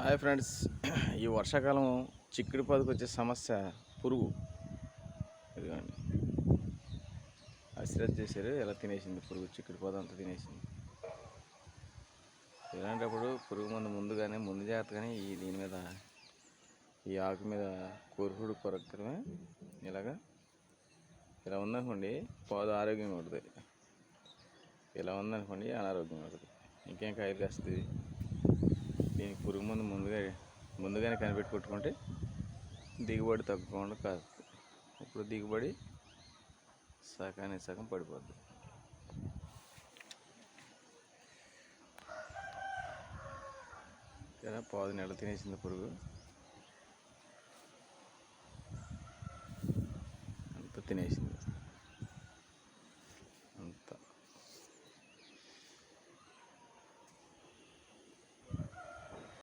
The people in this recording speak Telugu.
హాయ్ ఫ్రెండ్స్, ఈ వర్షాకాలం చిక్కుడు పొదకు వచ్చే సమస్య పురుగు. ఇదిగోండి, అశ్రద్ధ చేశారు, ఎలా తినేసింది పురుగు. చిక్కుడు పొద అంతా తినేసింది. ఇలాంటప్పుడు పురుగు ముందుగానే ముందు జాగ్రత్తగానే దీని మీద, ఈ ఆకు మీద కోరుకుడు కొరకడమే. ఇలా ఉందనుకోండి, పొద ఆరోగ్యంగా ఉంటుంది. ఇలా ఉందనుకోండి, అనారోగ్యంగా ఉంటుంది. ఇంకేం కాయలు కాస్తుంది. దీనికి పురుగు మందు ముందుగానే కనిపెట్టి కొట్టుకుంటే దిగుబడి తగ్గకుండా కాదు. ఇప్పుడు దిగుబడి సగానికి సగం పడిపోద్ది. ఇలా పాదు నెల తినేసింది పురుగు అంతా తినేసింది.